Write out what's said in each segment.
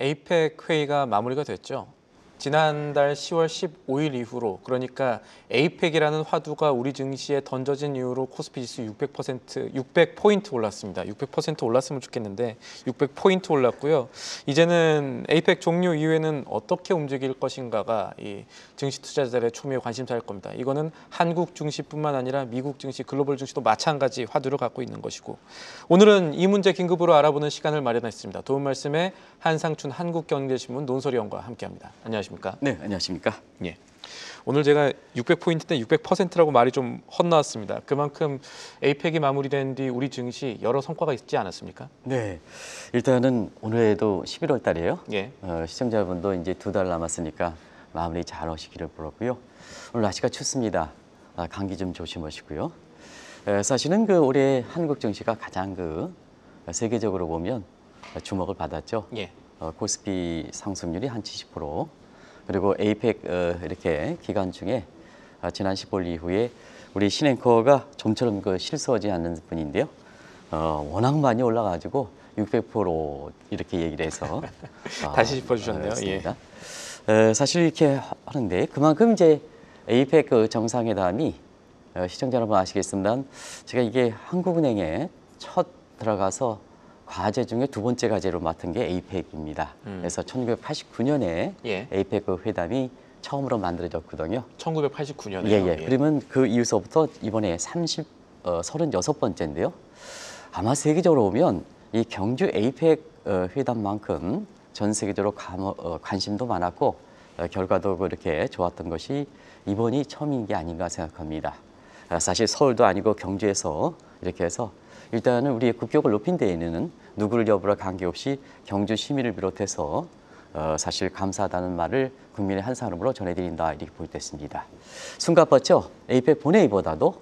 에이펙 회의가 마무리가 됐죠. 지난달 10월 15일 이후로, 그러니까 에이펙이라는 화두가 우리 증시에 던져진 이후로 코스피 지수 600포인트 올랐습니다. 600% 올랐으면 좋겠는데 600포인트 올랐고요. 이제는 에이펙 종료 이후에는 어떻게 움직일 것인가가 이 증시 투자자들의 초미의 관심사일 겁니다. 이거는 한국 증시뿐만 아니라 미국 증시, 글로벌 증시도 마찬가지 화두를 갖고 있는 것이고, 오늘은 이 문제 긴급으로 알아보는 시간을 마련했습니다. 도움 말씀에 한상춘 한국경제신문 논설위원과 함께합니다. 안녕하십니까? 네, 안녕하십니까? 예. 오늘 제가 600포인트인데 600%라고 말이 좀 헛나왔습니다. 그만큼 에이펙이 마무리된 뒤 우리 증시 여러 성과가 있지 않았습니까? 네, 일단은 오늘에도 11월 달이에요. 예. 시청자분도 이제 2달 남았으니까 마무리 잘 하시기를 바라고요. 오늘 날씨가 춥습니다. 감기 좀 조심하시고요. 사실은 그 올해 한국 증시가 가장 세계적으로 보면 주목을 받았죠. 예. 코스피 상승률이 한 70%, 그리고 에이펙 이렇게 기간 중에 지난 15일 이후에 우리 신앵커가 좀처럼 실수하지 않는 분인데요. 워낙 많이 올라가지고 600% 이렇게 얘기를 해서 다시 짚어주셨네요. 예. 사실 이렇게 하는데 그만큼 이제 에이펙 정상회담이 시청자 여러분 아시겠습니다만, 제가 이게 한국은행에 첫 들어가서 과제 중에 두 번째 과제로 맡은 게 에이펙입니다. 그래서 1989년에 예. 에이펙 회담이 처음으로 만들어졌거든요. 1989년에. 예. 그러면 그 이후서부터 이번에 36번째인데요. 아마 세계적으로 보면 이 경주 에이펙 회담만큼 전 세계적으로 관심도 많았고 결과도 그렇게 좋았던 것이 이번이 처음인 게 아닌가 생각합니다. 사실 서울도 아니고 경주에서 이렇게 해서 일단은 우리의 국격을 높인 데에는 누구를 여부라 관계없이 경주 시민을 비롯해서 사실 감사하다는 말을 국민의 한 사람으로 전해드린다, 이렇게 보였습니다. 숨가뻤죠. 에이펙 본회의보다도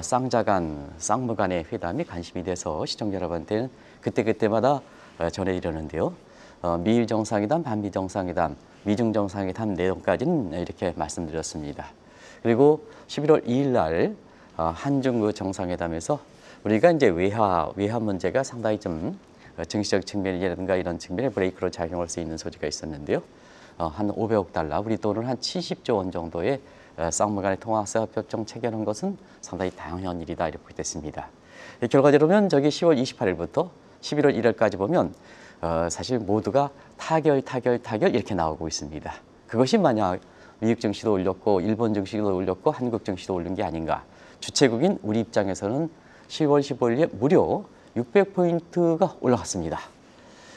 쌍자 간, 쌍무 간의 회담이 관심이 돼서 시청자 여러분한테는 그때그때마다 전해드렸는데요. 미일 정상회담, 반미 정상회담, 미중 정상회담 내용까지는 이렇게 말씀드렸습니다. 그리고 11월 2일 날 한중 정상회담에서 우리가 이제 외화 문제가 상당히 좀 증시적 측면이라든가 이런 측면에 브레이크로 작용할 수 있는 소지가 있었는데요. 한 500억 달러, 우리 돈은 한 70조 원 정도의 쌍무 간의 통화사업협정 체결한 것은 상당히 당연한 일이다, 이렇게 됐습니다. 결과적으로는 저기 10월 28일부터 11월 1일까지 보면 사실 모두가 타결 이렇게 나오고 있습니다. 그것이 만약 미국 증시도 올렸고 일본 증시도 올렸고 한국 증시도 올린 게 아닌가. 주체국인 우리 입장에서는 10월 15일에 무려 600포인트가 올라갔습니다.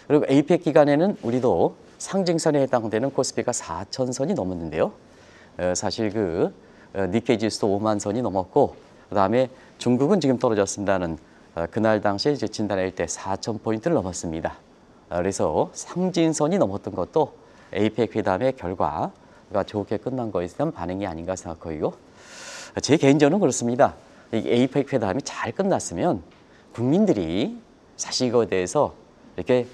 그리고 에이펙 기간에는 우리도 상징선에 해당되는 코스피가 4,000선이 넘었는데요. 사실 니케이 지수도 5만 선이 넘었고, 그다음에 중국은 지금 떨어졌습니다는 그날 당시에 진단할 때 4,000포인트를 넘었습니다. 그래서 상징선이 넘었던 것도 에이펙 회담의 결과가 좋게 끝난 것에 대한 반응이 아닌가 생각하고요. 제 개인적으로는 그렇습니다. 이 에이펙 회담이 잘 끝났으면 국민들이 사실 이거에 대해서 이렇게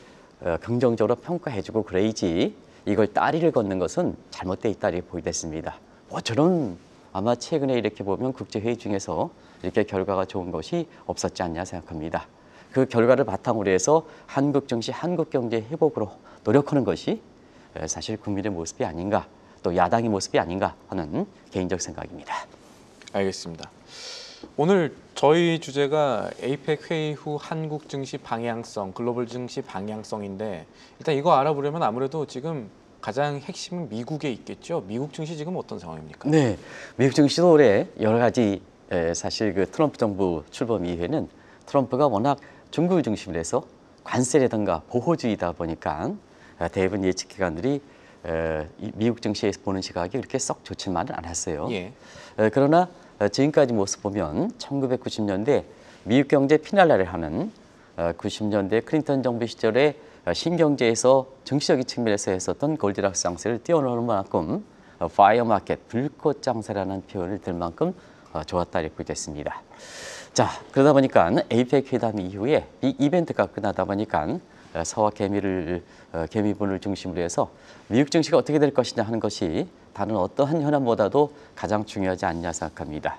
긍정적으로 평가해주고 그래야지 이걸 따리를 걷는 것은 잘못되어 있다, 이렇게 보이겠습니다. 저는 아마 최근에 이렇게 보면 국제회의 중에서 이렇게 결과가 좋은 것이 없었지 않냐 생각합니다. 그 결과를 바탕으로 해서 한국 증시, 한국 경제 회복으로 노력하는 것이 사실 국민의 모습이 아닌가, 또 야당의 모습이 아닌가 하는 개인적 생각입니다. 알겠습니다. 오늘 저희 주제가 에이펙 회의 후 한국 증시 방향성, 글로벌 증시 방향성인데, 일단 이거 알아보려면 아무래도 지금 가장 핵심은 미국에 있겠죠. 미국 증시 지금 어떤 상황입니까? 네, 미국 증시도 올해 여러 가지 사실 트럼프 정부 출범 이후에는 트럼프가 워낙 중국을 중심으로 해서 관세라든가 보호주의다 보니까 대부분 예측 기관들이 미국 증시에서 보는 시각이 그렇게 썩 좋지만은 않았어요. 예. 그러나 지금까지 모습 보면 1990년대 미국 경제 피날레를 하는 90년대 클린턴 정부 시절에 신경제에서 증시적인 측면에서 했었던 골디락스 장세를 뛰어넘을 만큼 파이어 마켓, 불꽃 장세라는 표현을 들 만큼 좋았다, 이렇게 됐습니다. 자, 그러다 보니까 에이펙 회담 이후에 이 이벤트가 끝나다 보니까 서와 개미분을 중심으로 해서 미국 증시가 어떻게 될 것이냐 하는 것이 다른 어떠한 현안보다도 가장 중요하지 않냐 생각합니다.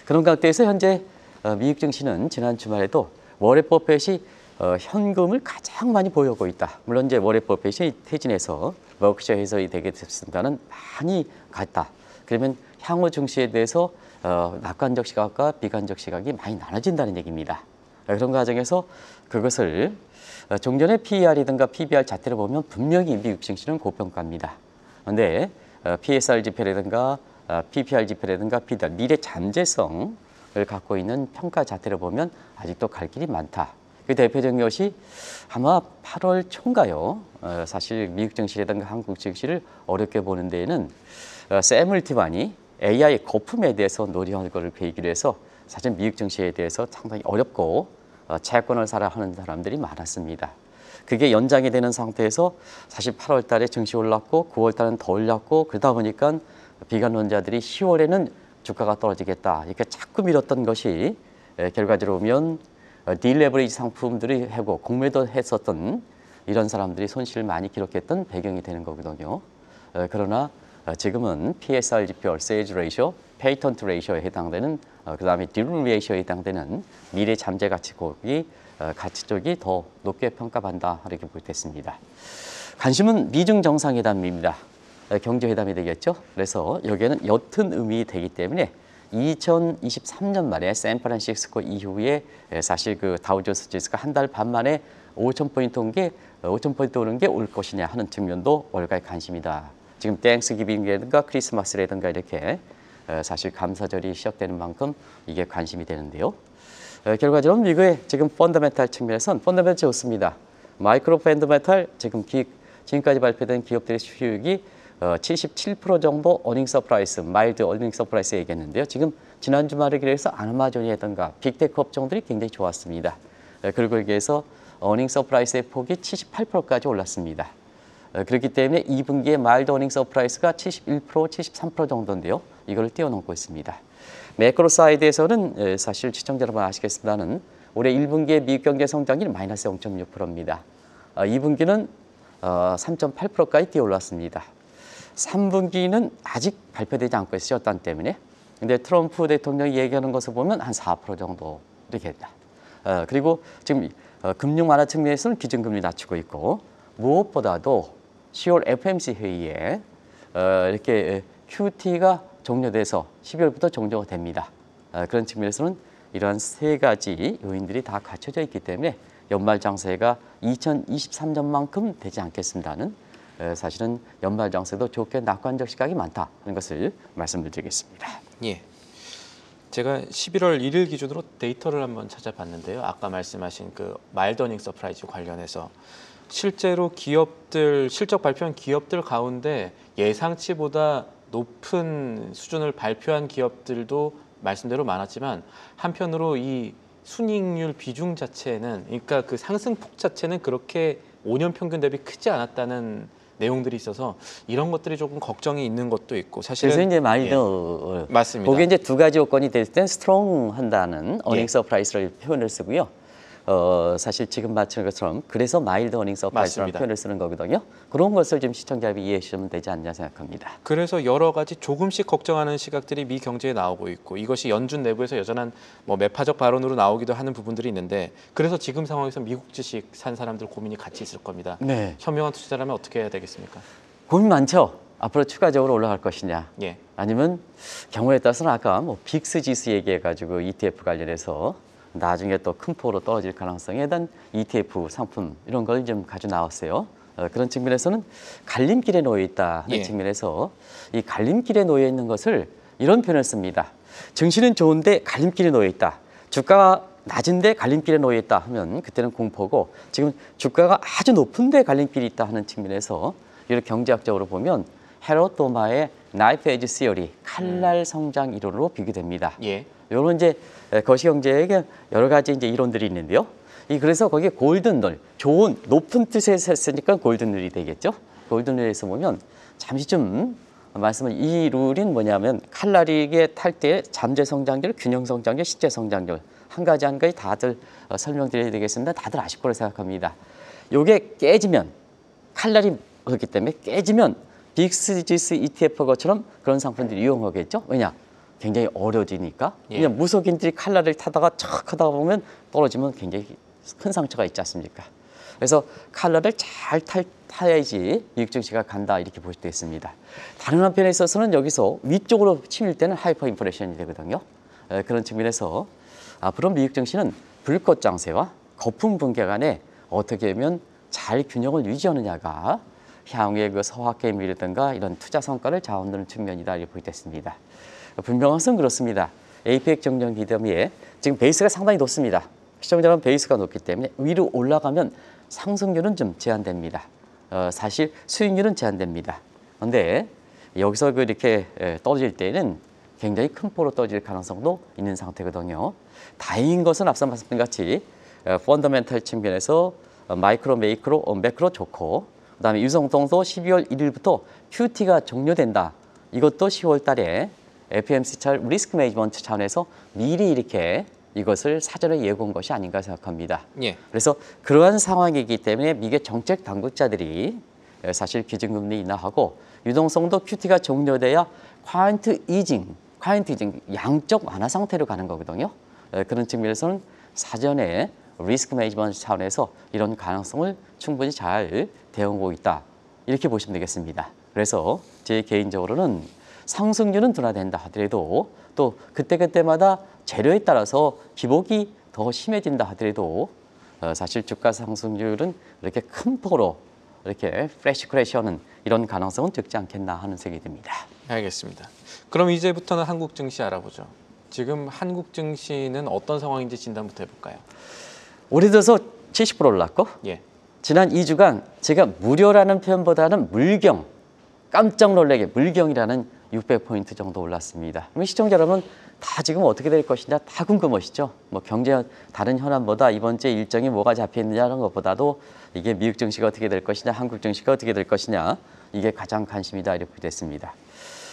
그런 가운데에서 현재 미국 증시는 지난 주말에도 워렌 버핏이 현금을 가장 많이 보유하고 있다. 물론 이제 워렌 버핏이 퇴진해서 버크셔 해서이 되게 됐습니다는 많이 갔다. 그러면 향후 증시에 대해서 낙관적 시각과 비관적 시각이 많이 나눠진다는 얘기입니다. 그런 과정에서 그것을 종전의 PER이든가 PBR 자체를 보면 분명히 미국 증시는 고평가입니다. 그런데 PSR 지표라든가 PPR 지표라든가 PDR 미래 잠재성을 갖고 있는 평가 자체를 보면 아직도 갈 길이 많다. 그 대표적인 것이 아마 8월 초인가요. 사실 미국 증시라든가 한국 증시를 어렵게 보는 데에는 샘 울트만이 AI 거품에 대해서 논의할 것을 계기로 해서 사실 미국 증시에 대해서 상당히 어렵고 채권을 사라 하는 사람들이 많았습니다. 그게 연장이 되는 상태에서 사실 8월 달에 증시 올랐고 9월 달은 더 올랐고 그러다 보니까 비관론자들이 10월에는 주가가 떨어지겠다 이렇게 자꾸 밀었던 것이 결과적으로 보면 딜레버리지 상품들이 하고 공매도 했었던 이런 사람들이 손실을 많이 기록했던 배경이 되는 거거든요. 그러나 지금은 PSR 지표, 세일즈 레이쇼, 페이턴트 레이쇼에 해당되는 그다음에 딜 레이쇼에 해당되는 미래 잠재 가치국이 가치 쪽이 더 높게 평가받는다 이렇게 보겠습니다. 관심은 미중 정상회담입니다. 경제회담이 되겠죠. 그래서 여기에는 옅은 의미 되기 때문에 2023년 말에 샌프란시스코 이후에 사실 그 다우존스 지수가 한 달 반 만에 5,000포인트 온 게 5,000포인트 오는 게 올 것이냐 하는 측면도 월가의 관심이다. 지금 땡스기빙이라든가 크리스마스라든가 이렇게 사실 감사절이 시작되는 만큼 이게 관심이 되는데요. 결과적으로 미국의 지금 펀더멘탈 측면에서는 펀더멘탈 좋습니다. 마이크로 펀더멘탈 지금까지 발표된 기업들의 수익이 77% 정도 어닝 서프라이스, 마일드 어닝 서프라이스 얘기했는데요. 지금 지난 주말에 그래서 아마존이라든가 빅테크 업종들이 굉장히 좋았습니다. 그리고 여기에서 어닝 서프라이스의 폭이 78%까지 올랐습니다. 그렇기 때문에 2분기에 마일드 어닝 서프라이스가 71%, 73% 정도인데요. 이걸 뛰어넘고 있습니다. 매크로 사이드에서는 사실 시청자 여러분 아시겠습니다는 올해 1분기에 미국 경제 성장률이 마이너스 0.6%입니다. 2분기는 3.8%까지 뛰어올랐습니다. 3분기는 아직 발표되지 않고 있어요. 단 때문에. 근데 트럼프 대통령이 얘기하는 것을 보면 한 4% 정도 되겠다. 그리고 지금 금융 완화 측면에서는 기준금리 낮추고 있고 무엇보다도 10월 FMC 회의에 이렇게 QT가 종료돼서 12월부터 종료가 됩니다. 그런 측면에서는 이러한 세 가지 요인들이 다 갖춰져 있기 때문에 연말 장세가 2023년만큼 되지 않겠습니다는 사실은 연말 장세도 좋게 낙관적 시각이 많다는 것을 말씀드리겠습니다. 예. 제가 11월 1일 기준으로 데이터를 한번 찾아봤는데요. 아까 말씀하신 그 마일드 어닝 서프라이즈 관련해서 실제로 기업들 실적 발표한 기업들 가운데 예상치보다 높은 수준을 발표한 기업들도 말씀대로 많았지만 한편으로 이 순이익률 비중 자체는 그러니까 그 상승폭 자체는 그렇게 5년 평균 대비 크지 않았다는 내용들이 있어서 이런 것들이 조금 걱정이 있는 것도 있고 사실은 그래서 이제 마일드 맞습니다. 거기에 이제 두 가지 요건이 될 땐 스트롱 한다는 어닝 예. 서프라이스를 표현을 쓰고요. 사실 지금 맞추는 것처럼 그래서 마일드 어닝 서프라이스라는 맞습니다. 표현을 쓰는 거거든요. 그런 것을 좀 시청자분이 이해해 주시면 되지 않냐 생각합니다. 그래서 여러 가지 조금씩 걱정하는 시각들이 미 경제에 나오고 있고 이것이 연준 내부에서 여전한 뭐 매파적 발언으로 나오기도 하는 부분들이 있는데 그래서 지금 상황에서 미국 주식 산 사람들 고민이 같이 있을 겁니다. 네. 현명한 투자라면 어떻게 해야 되겠습니까? 고민 많죠. 앞으로 추가적으로 올라갈 것이냐. 예. 아니면 경우에 따라서는 아까 뭐 빅스 지수 얘기해가지고 ETF 관련해서 나중에 또 큰 폭으로 떨어질 가능성에 대한 ETF 상품 이런 걸 좀 가져 나왔어요. 그런 측면에서는 갈림길에 놓여 있다 하는 예. 측면에서 이 갈림길에 놓여 있는 것을 이런 표현을 씁니다. 증시는 좋은데 갈림길에 놓여 있다. 주가가 낮은데 갈림길에 놓여 있다 하면 그때는 공포고 지금 주가가 아주 높은데 갈림길이 있다 하는 측면에서 이렇게 경제학적으로 보면 헤롯 도마의 나이프 에지 시어리 칼날 성장 이론으로 비교됩니다. 예. 이런 이제 거시경제에 여러 가지 이제 이론들이 있는데요. 그래서 거기에 골든룰, 좋은 높은 뜻에서 했으니까 골든룰이 되겠죠. 골든룰에서 보면 잠시 좀 말씀을 이 룰은 뭐냐면 칼날이게 탈 때 잠재 성장률, 균형 성장률, 실제 성장률 한 가지 한 가지 다들 설명드려야 되겠습니다. 다들 아실 거로 생각합니다. 이게 깨지면 칼날이 그렇기 때문에 깨지면 빅스 지수 ETF 것처럼 그런 상품들이 이용하겠죠. 왜냐? 굉장히 어려지니까. 예. 그냥 무속인들이 칼날을 타다가 척 하다가 보면 떨어지면 굉장히 큰 상처가 있지 않습니까? 그래서 칼날을 잘 타야지 미국 증시가 간다 이렇게 볼 수 있습니다. 다른 한편에 있어서는 여기서 위쪽으로 치밀 때는 하이퍼 인플레이션이 되거든요. 그런 측면에서 앞으로 미국 증시는 불꽃 장세와 거품 붕괴 간에 어떻게 하면 잘 균형을 유지하느냐가 향후의 그 서학 개미라든가 이런 투자 성과를 자원하는 측면이다 이렇게 보겠습니다. 분명한 것은 그렇습니다. APEC 정정 기대미에 지금 베이스가 상당히 높습니다. 시청자는 베이스가 높기 때문에 위로 올라가면 상승률은 좀 제한됩니다. 사실 수익률은 제한됩니다. 그런데 여기서 이렇게 떨어질 때는 굉장히 큰 폭으로 떨어질 가능성도 있는 상태거든요. 다행인 것은 앞서 말씀드린 같이 펀더멘탈 측면에서 마이크로, 매크로 좋고 그다음에 유성동도 12월 1일부터 QT가 종료된다. 이것도 10월 달에 FOMC 리스크 매니지먼트 차원에서 미리 이렇게 이것을 사전에 예고한 것이 아닌가 생각합니다. 예. 그래서 그러한 상황이기 때문에 미국의 정책 당국자들이 사실 기준금리 인하하고 유동성도 QT가 종료돼야 쿼런트 이징, 양적 완화 상태로 가는 거거든요. 그런 측면에서는 사전에 리스크 매니지먼트 차원에서 이런 가능성을 충분히 잘 대응하고 있다. 이렇게 보시면 되겠습니다. 그래서 제 개인적으로는 상승률은 둔화된다 하더라도 또 그때그때마다 재료에 따라서 기복이 더 심해진다 하더라도 사실 주가 상승률은 이렇게 큰 폭으로 이렇게 플래시 크래시하는 이런 가능성은 적지 않겠나 하는 생각이 듭니다. 알겠습니다. 그럼 이제부터는 한국 증시 알아보죠. 지금 한국 증시는 어떤 상황인지 진단부터 해볼까요? 올해 들어서 70% 올랐고 예. 지난 2주간 제가 무료라는 표현보다는 물경, 깜짝 놀라게 물경이라는 600포인트 정도 올랐습니다. 그럼 시청자 여러분 다 지금 어떻게 될 것이냐 다 궁금하시죠? 뭐 경제 다른 현안보다 이번 주에 일정이 뭐가 잡혀있느냐는 것보다도 이게 미국 증시가 어떻게 될 것이냐 한국 증시가 어떻게 될 것이냐 이게 가장 관심이다 이렇게 됐습니다.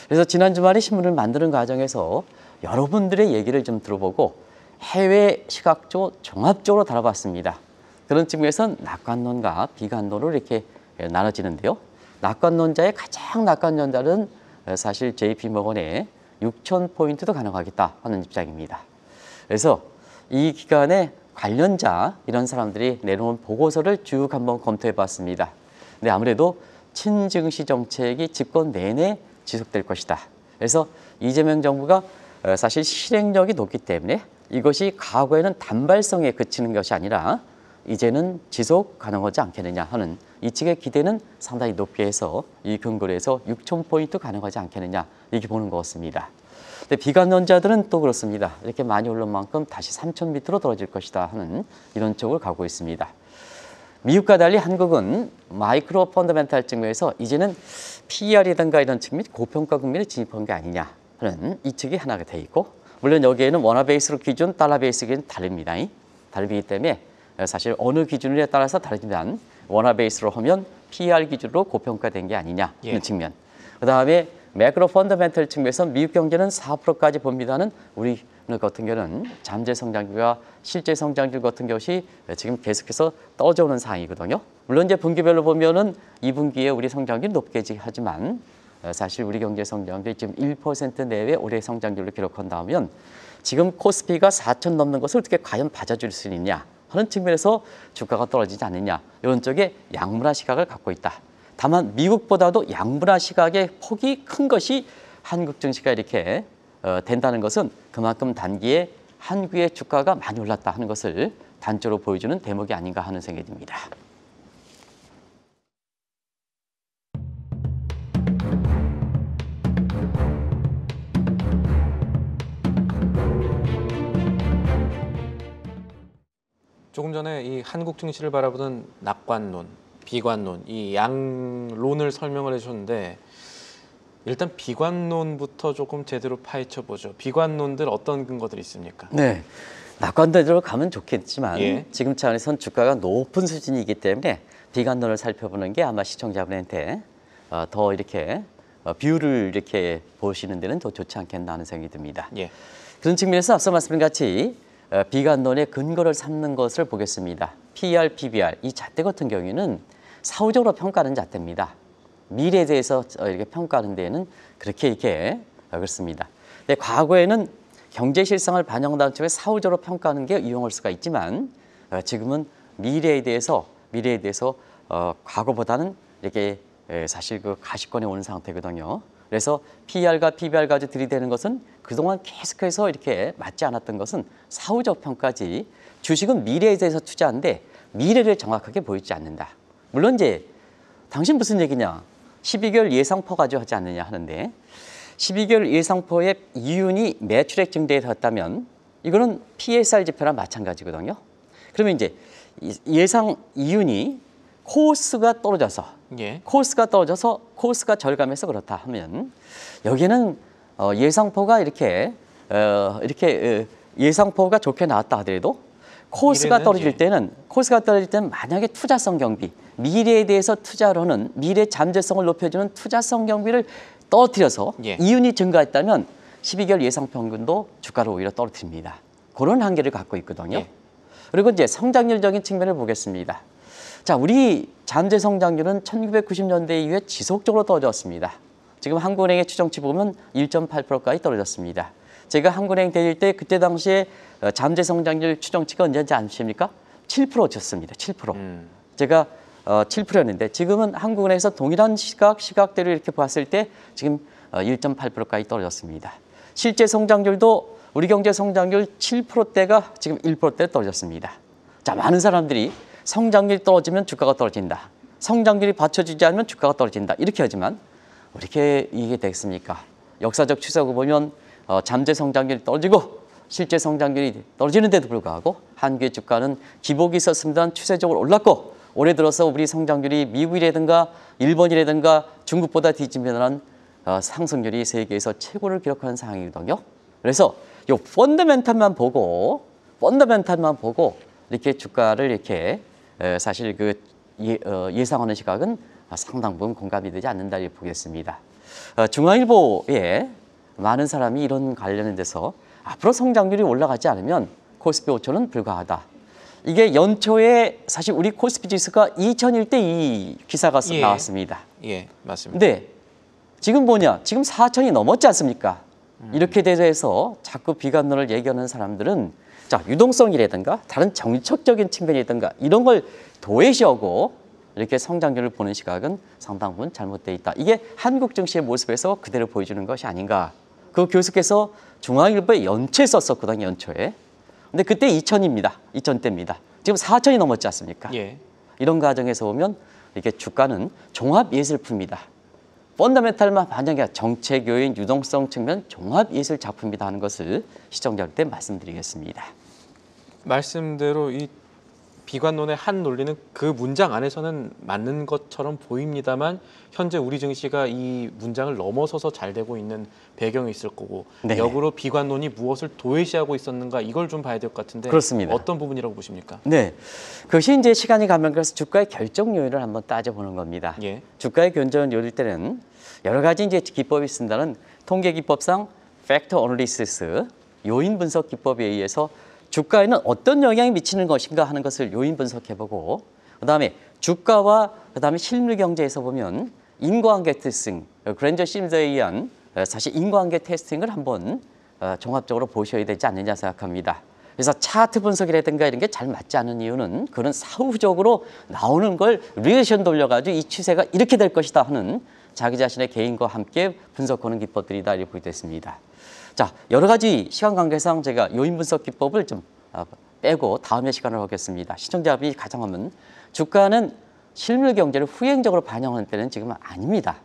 그래서 지난 주말에 신문을 만드는 과정에서 여러분들의 얘기를 좀 들어보고 해외 시각조 종합적으로 다뤄봤습니다. 그런 측면에서는 낙관론과 비관론으로 이렇게 나눠지는데요. 낙관론자의 가장 낙관론자는 사실 JP모건의 6,000포인트도 가능하겠다 하는 입장입니다. 그래서 이 기간에 관련자 이런 사람들이 내놓은 보고서를 쭉 한번 검토해 봤습니다. 근데 아무래도 친증시 정책이 집권 내내 지속될 것이다. 그래서 이재명 정부가 사실 실행력이 높기 때문에 이것이 과거에는 단발성에 그치는 것이 아니라 이제는 지속 가능하지 않겠느냐 하는 이 측의 기대는 상당히 높게 해서 이 근거로 해서 6,000포인트 가능하지 않겠느냐 이렇게 보는 것 같습니다. 근데 비관론자들은 또 그렇습니다. 이렇게 많이 오른 만큼 다시 3,000 밑으로 떨어질 것이다 하는 이런 쪽을 가고 있습니다. 미국과 달리 한국은 마이크로 펀더멘탈 측면에서 이제는 PER이든가 이런 측면 고평가 국면에 진입한 게 아니냐 하는 이 측이 하나가 돼 있고 물론 여기에는 원화 베이스로 기준, 달러 베이스 기준 다릅니다. 다르기 때문에 사실 어느 기준에 따라서 다르지만 원화 베이스로 하면 PER 기준으로 고평가된 게 아니냐 하는 측면. 그다음에 매크로 펀더멘털 측면에서 미국 경제는 4%까지 봅니다는 우리 같은 경우는 잠재 성장률과 실제 성장률 같은 것이 지금 계속해서 떨어져오는 상황이거든요. 물론 이제 분기별로 보면은 2분기에 우리 성장률이 높게 하지만 사실 우리 경제 성장률이 지금 1% 내외 올해 성장률을 기록한다면 지금 코스피가 4,000 넘는 것을 어떻게 과연 받아줄 수 있냐 하는 측면에서 주가가 떨어지지 않느냐 이런 쪽에 양분화 시각을 갖고 있다. 다만 미국보다도 양분화 시각의 폭이 큰 것이 한국 증시가 이렇게 된다는 것은 그만큼 단기에 한국의 주가가 많이 올랐다 하는 것을 단적으로 보여주는 대목이 아닌가 하는 생각이 듭니다. 조금 전에 이 한국 증시를 바라보는 낙관론, 비관론, 이 양론을 설명을 해주셨는데 일단 비관론부터 조금 제대로 파헤쳐 보죠. 비관론들 어떤 근거들이 있습니까? 네, 낙관론으로 가면 좋겠지만 지금 차원에선 주가가 높은 수준이기 때문에 비관론을 살펴보는 게 아마 시청자분한테 더 이렇게 뷰를 이렇게 보시는 데는 더 좋지 않겠나 하는 생각이 듭니다. 그런 측면에서 앞서 말씀드린 같이 비관론의 근거를 삼는 것을 보겠습니다. PER, PBR 이 잣대 같은 경우에는 사후적으로 평가하는 잣대입니다. 미래에 대해서 이렇게 평가하는 데에는 그렇게 이렇게 그렇습니다. 근데 과거에는 경제 실상을 반영하는 쪽에 사후적으로 평가하는 게 이용할 수가 있지만 지금은 미래에 대해서 과거보다는 이렇게 사실 그 가시권에 오는 상태거든요. 그래서 PER과 PBR 가지고 들이대는 것은 그동안 계속해서 이렇게 맞지 않았던 것은 사후적 평가지 주식은 미래에 대해서 투자하는데 미래를 정확하게 보이지 않는다. 물론 이제 당신 무슨 얘기냐? 12개월 예상포 가지고 하지 않느냐 하는데 12개월 예상포의 이윤이 매출액 증대에 닿았다면 이거는 PSR 지표랑 마찬가지거든요. 그러면 이제 예상 이윤이 코스가 떨어져서 예. 코스가 절감해서 그렇다 하면 여기는 예상포가 이렇게 예상포가 좋게 나왔다 하더라도 코스가 떨어질 때는 만약에 투자성 경비, 미래에 대해서 투자를 하는 미래 잠재성을 높여주는 투자성 경비를 떨어뜨려서 예. 이윤이 증가했다면 12개월 예상 평균도 주가를 오히려 떨어뜨립니다. 그런 한계를 갖고 있거든요. 예. 그리고 이제 성장률적인 측면을 보겠습니다. 자, 우리 잠재 성장률은 1990년대 이후에 지속적으로 떨어졌습니다. 지금 한국은행의 추정치 보면 1.8%까지 떨어졌습니다. 제가 한국은행 다닐 때 그때 당시에 잠재 성장률 추정치가 언제인지 아십니까? 7%였습니다. 7%. 제가 7%였는데 지금은 한국은행에서 동일한 시각대로 이렇게 봤을 때 지금 1.8%까지 떨어졌습니다. 실제 성장률도 우리 경제 성장률 7%대가 지금 1%대 떨어졌습니다. 자, 많은 사람들이 성장률이 떨어지면 주가가 떨어진다. 성장률이 받쳐주지 않으면 주가가 떨어진다. 이렇게 하지만 어떻게 이게 되겠습니까? 역사적 추세고 보면 잠재 성장률이 떨어지고 실제 성장률이 떨어지는데도 불구하고 한국의 주가는 기복이 있었습니다만 추세적으로 올랐고 올해 들어서 우리 성장률이 미국이라든가 일본이라든가 중국보다 뒤지면은 상승률이 세계에서 최고를 기록하는 상황이거든요. 그래서 이 펀더멘탈만 보고 이렇게 주가를 이렇게 사실 그 예상하는 시각은 상당 부분 공감이 되지 않는다 이렇게 보겠습니다. 중앙일보에 많은 사람이 이런 관련돼서 앞으로 성장률이 올라가지 않으면 코스피 5천은 불가하다. 이게 연초에 사실 우리 코스피 지수가 2001대 이 기사가 나왔습니다. 예, 맞습니다. 근데 지금 뭐냐? 지금 4천이 넘었지 않습니까? 이렇게 돼서 자꾸 비관론을 얘기하는 사람들은 자, 유동성이라든가 다른 정책적인 측면이라든가 이런 걸 도외시하고 이렇게 성장률을 보는 시각은 상당 부분 잘못되어 있다. 이게 한국 증시의 모습에서 그대로 보여주는 것이 아닌가. 그 교수께서 중앙일보에 연초에 썼었거든요. 연초에. 근데 그때 2000입니다. 2000대입니다. 지금 4000이 넘었지 않습니까? 예. 이런 과정에서 보면 이렇게 주가는 종합 예술품이다. 펀더멘탈만 반영해 정책 요인, 유동성 측면 종합 예술 작품이다 하는 것을 시청자한테 말씀드리겠습니다. 말씀대로 이 비관론의 한 논리는 그 문장 안에서는 맞는 것처럼 보입니다만 현재 우리 증시가 이 문장을 넘어서서 잘 되고 있는 배경이 있을 거고 네. 역으로 비관론이 무엇을 도외시하고 있었는가 이걸 좀 봐야 될 것 같은데 그렇습니다. 어떤 부분이라고 보십니까? 네, 그것이 이제 시간이 가면 그래서 주가의 결정 요인을 한번 따져보는 겁니다. 예. 주가의 결정 요일 때는 여러 가지 이제 기법이 있습니다는 통계 기법상 팩터 어널리시스 요인 분석 기법에 의해서 주가에는 어떤 영향이 미치는 것인가 하는 것을 요인 분석해보고 그다음에 주가와 그다음에 실물 경제에서 보면 인과관계 테스팅, 그랜저 심스에 의한 사실 인과관계 테스팅을 한번 종합적으로 보셔야 되지 않느냐 생각합니다. 그래서 차트 분석이라든가 이런 게 잘 맞지 않는 이유는 그런 사후적으로 나오는 걸 리레이션 돌려가지고 이 추세가 이렇게 될 것이다 하는 자기 자신의 개인과 함께 분석하는 기법들이다 이렇게 보겠습니다. 자, 여러 가지 시간 관계상 제가 요인 분석 기법을 좀 빼고 다음에 시간을 하겠습니다. 시청자분이 가장 하면 주가는 실물 경제를 후행적으로 반영하는 때는 지금은 아닙니다.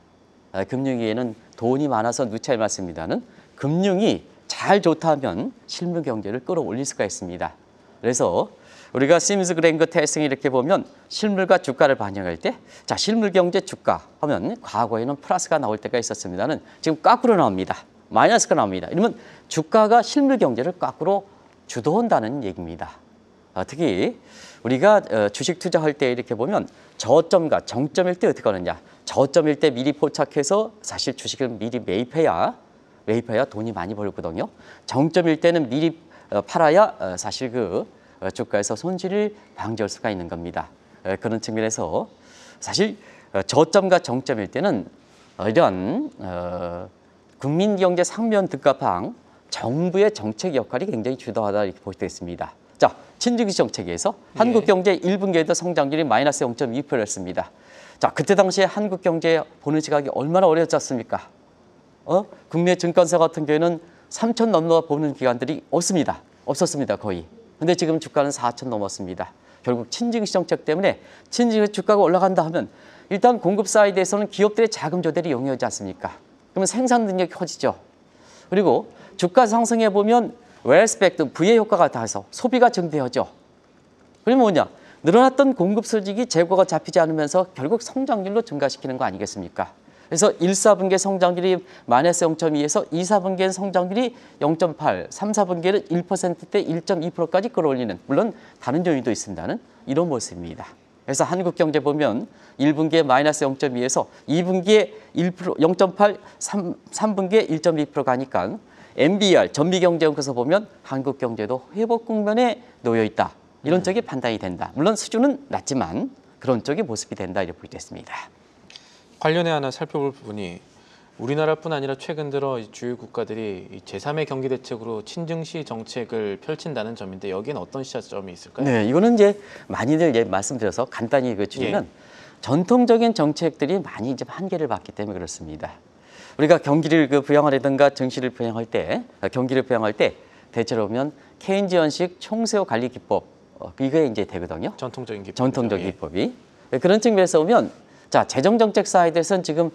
금융위에는 돈이 많아서 누차에 맞습니다는 금융이 잘 좋다면 실물 경제를 끌어올릴 수가 있습니다. 그래서 우리가 심스 그랭거 테스팅 이렇게 보면 실물과 주가를 반영할 때 자, 실물 경제 주가 하면 과거에는 플러스가 나올 때가 있었습니다는 지금 거꾸로 나옵니다. 마이너스가 나옵니다. 이러면 주가가 실물 경제를 거꾸로 주도한다는 얘기입니다. 특히 우리가 주식 투자할 때 이렇게 보면 저점과 정점일 때 어떻게 하느냐. 저점일 때 미리 포착해서 사실 주식을 미리 매입해야 돈이 많이 벌거든요. 정점일 때는 미리 팔아야 사실 그 주가에서 손실을 방지할 수가 있는 겁니다. 그런 측면에서 사실 저점과 정점일 때는 이런 국민경제 상면 등가방 정부의 정책 역할이 굉장히 주도하다 이렇게 볼 수 있습니다. 자, 친증시 정책에서 한국 경제 1분기에도 성장률이 마이너스 0.2%였습니다. 자, 그때 당시에 한국 경제 보는 시각이 얼마나 어려웠습니까? 국내 증권사 같은 경우에는 3천 넘어 보는 기관들이 없었습니다, 거의. 근데 지금 주가는 4천 넘었습니다. 결국 친증시 정책 때문에 친증시 주가가 올라간다 하면 일단 공급 사이드에서는 기업들의 자금 조달이 용이하지 않습니까? 그러면 생산 능력이 커지죠. 그리고 주가 상승해 보면 웰스펙트 부의 효과가 닿아서 소비가 증대하죠. 그러면 뭐냐? 늘어났던 공급 수직이 재고가 잡히지 않으면서 결국 성장률로 증가시키는 거 아니겠습니까? 그래서 1, 4분기 성장률이 마이너스 0.2에서 2, 4분기엔 성장률이 0.8, 3, 4분기에는 1%대 1.2%까지 끌어올리는, 물론 다른 요인도 있습니다는 이런 모습입니다. 그래서 한국 경제 보면 1분기에 마이너스 0.2에서 2분기에 1%, 0.8, 3분기에 1.2% 가니까 MBR, 전미경제연구소 보면 한국 경제도 회복 국면에 놓여 있다. 이런 쪽이 판단이 된다. 물론 수준은 낮지만 그런 쪽의 모습이 된다 이렇게 보겠습니다. 관련해 하나 살펴볼 부분이 우리나라뿐 아니라 최근 들어 주요 국가들이 제3의 경기 대책으로 친증시 정책을 펼친다는 점인데 여기는 어떤 시사점이 있을까요? 네, 이거는 이제 많이들 말씀드려서 간단히 줄이면 전통적인 정책들이 많이 이제 한계를 봤기 때문에 그렇습니다. 우리가 경기를 부양하려든가 증시를 부양할 때, 경기를 부양할 때 대체로 보면 케인지언식 총세호 관리 기법 이게 이제 되거든요. 전통적인 기법. 전통적인 기법이. 그런 측면에서 보면 자, 재정 정책 사이드에서는 지금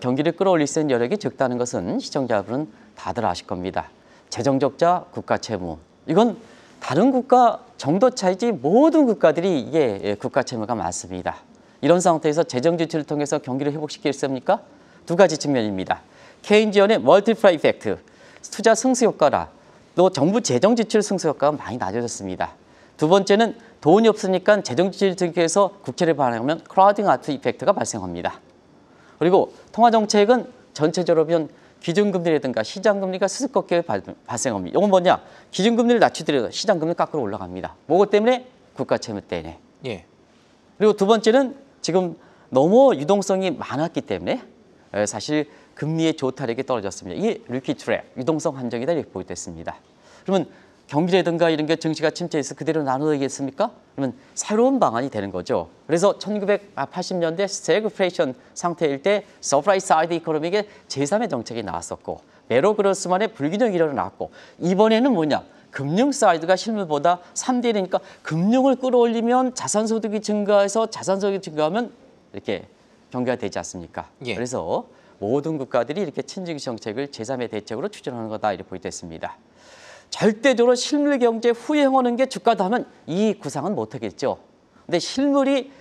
경기를 끌어올릴 수 있는 여력이 적다는 것은 시청자분은 다들 아실 겁니다. 재정 적자, 국가 채무. 이건 다른 국가 정도 차이지 모든 국가들이 이게 국가 채무가 많습니다. 이런 상태에서 재정 지출을 통해서 경기를 회복시키겠습니까? 두 가지 측면입니다. 케인지언의 멀티플라이 이펙트, 투자 승수 효과라. 또 정부 재정 지출 승수 효과가 많이 낮아졌습니다. 두 번째는 돈이 없으니까 재정 지출 증가해서 국채를 발행하면 크라우딩 아웃 이펙트가 발생합니다. 그리고 통화 정책은 전체적으로 보면 기준금리라든가 시장금리가 스스꺾게 발생합니다. 이건 뭐냐? 기준금리를 낮추더라도 시장금리 깎으러 올라갑니다. 뭐그 때문에? 국가 채무 때문에. 예. 그리고 두 번째는 지금 너무 유동성이 많았기 때문에 사실 금리의 조타력이 떨어졌습니다. 이게 리퀴드 트랩, 유동성 함정이다 이렇게 보겠습니다. 그러면 경기라든가 이런 게 증시가 침체해서 그대로 나눠야겠습니까? 그러면 새로운 방안이 되는 거죠. 그래서 1980년대 스태그플레이션 상태일 때 서프라이 사이드 이코노믹의 제3의 정책이 나왔었고 메로 그로스만의 불균형이 일어났고 이번에는 뭐냐? 금융 사이드가 실물보다 3대1이니까 금융을 끌어올리면 자산소득이 증가해서 자산소득이 증가하면 이렇게 경기가 되지 않습니까? 예. 그래서 모든 국가들이 이렇게 친증시 정책을 제3의 대책으로 추진하는 거다 이렇게 보겠습니다. 절대적으로 실물 경제 후행하는 게 주가다 하면 이 구상은 못하겠죠. 근데 실물이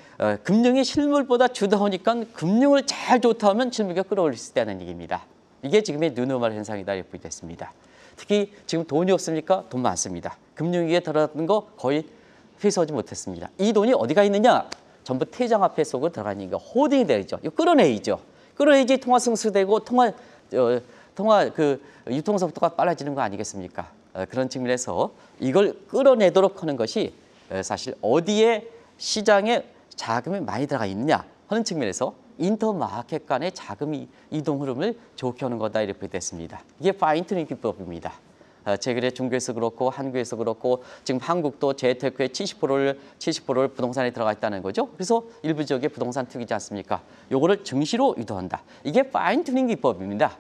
금융이 실물보다 주도하니까 금융을 잘 좋다 하면 실물가 끌어올릴 수 있다는 얘기입니다. 이게 지금의 뉴노멀 현상이다 이렇게 보겠습니다. 특히 지금 돈이 없습니까? 돈 많습니다. 금융위기에 들어갔던 거 거의 회수하지 못했습니다. 이 돈이 어디가 있느냐? 전부 퇴장화폐 속으로 들어가는 거 호딩이 되죠. 이거 끌어내야죠. 끌어내야지 통화 승수되고 통화 유통 속도가 빨라지는 거 아니겠습니까? 그런 측면에서 이걸 끌어내도록 하는 것이 사실 어디에 시장에 자금이 많이 들어가 있느냐 하는 측면에서 인터마켓 간의 자금 이동 흐름을 좋게 하는 거다 이렇게 됐습니다. 이게 파인튜닝 기법입니다. 최근에 중국에서 그렇고 한국에서 그렇고 지금 한국도 재테크의 70%를 부동산에 들어가 있다는 거죠. 그래서 일부 지역에 부동산 투기지 않습니까? 요거를 증시로 유도한다. 이게 파인튜닝 기법입니다.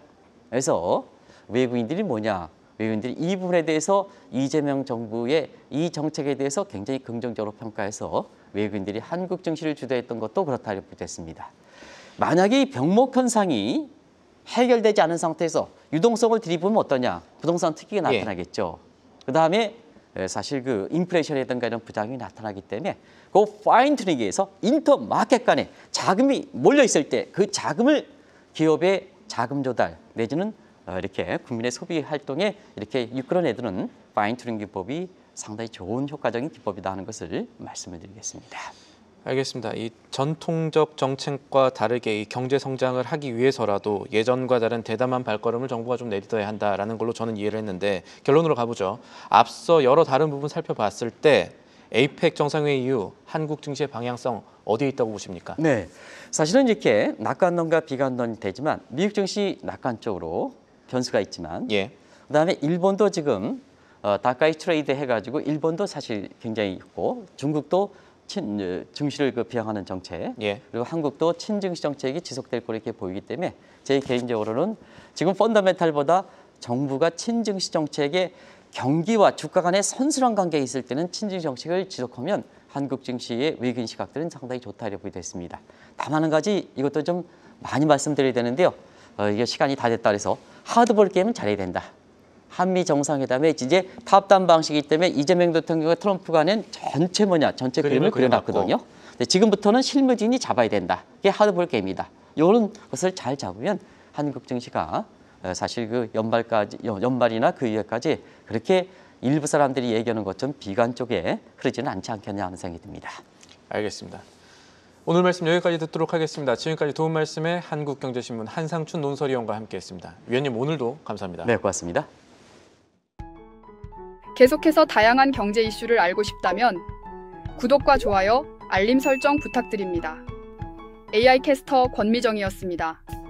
그래서 외국인들이 뭐냐? 외국인들이 이 부분에 대해서 이재명 정부의 이 정책에 대해서 굉장히 긍정적으로 평가해서 외국인들이 한국 증시를 주도했던 것도 그렇다 이렇게 됐습니다. 만약에 이 병목 현상이 해결되지 않은 상태에서 유동성을 들이부으면 어떠냐? 부동산 특기가 나타나겠죠. 그다음에 사실 그 인플레이션이라든가 이런 부작용이 나타나기 때문에 그 파인튜닝에서 인터마켓 간에 자금이 몰려 있을 때 그 자금을 기업의 자금 조달 내지는 이렇게 국민의 소비 활동에 이렇게 이끌어내드는 파인튜닝 기법이 상당히 좋은 효과적인 기법이다 하는 것을 말씀을 드리겠습니다. 알겠습니다. 이 전통적 정책과 다르게 이 경제 성장을 하기 위해서라도 예전과 다른 대담한 발걸음을 정부가 좀 내딛어야 한다라는 걸로 저는 이해를 했는데 결론으로 가보죠. 앞서 여러 다른 부분 살펴봤을 때 에이펙 정상회의 이후 한국 증시의 방향성 어디에 있다고 보십니까? 네, 사실은 이렇게 낙관론과 비관론이 되지만 미국 증시 낙관 쪽으로 변수가 있지만 그다음에 일본도 지금 다카이 트레이드 해가지고 일본도 사실 굉장히 있고 중국도 증시를 비양하는 정책, 예. 그리고 한국도 친증시 정책이 지속될 거로 이렇게 보이기 때문에 제 개인적으로는 지금 펀더멘탈보다 정부가 친증시 정책에 경기와 주가 간의 선순환 관계에 있을 때는 친증시 정책을 지속하면 한국 증시의 외국인 시각들은 상당히 좋다 이렇게 보겠습니다. 다만 한 가지 이것도 좀 많이 말씀드려야 되는데요. 이게 시간이 다 됐다 그래서 하드볼 게임은 잘해야 된다. 한미 정상회담에 이제 탑다운 방식이기 때문에 이재명 대통령과 트럼프 간은 전체 그림을 그려놨거든요. 근데 지금부터는 실무진이 잡아야 된다. 이게 하드볼 게임이다. 이런 것을 잘 잡으면 한국 증시가 사실 그 연말이나 그 이후까지 그렇게 일부 사람들이 얘기하는 것처럼 비관 쪽에 흐르지는 않지 않겠냐 하는 생각이 듭니다. 알겠습니다. 오늘 말씀 여기까지 듣도록 하겠습니다. 지금까지 도움 말씀에 한국경제신문 한상춘 논설위원과 함께했습니다. 위원님 오늘도 감사합니다. 네, 고맙습니다. 계속해서 다양한 경제 이슈를 알고 싶다면 구독과 좋아요, 알림 설정 부탁드립니다. AI 캐스터 권미정이었습니다.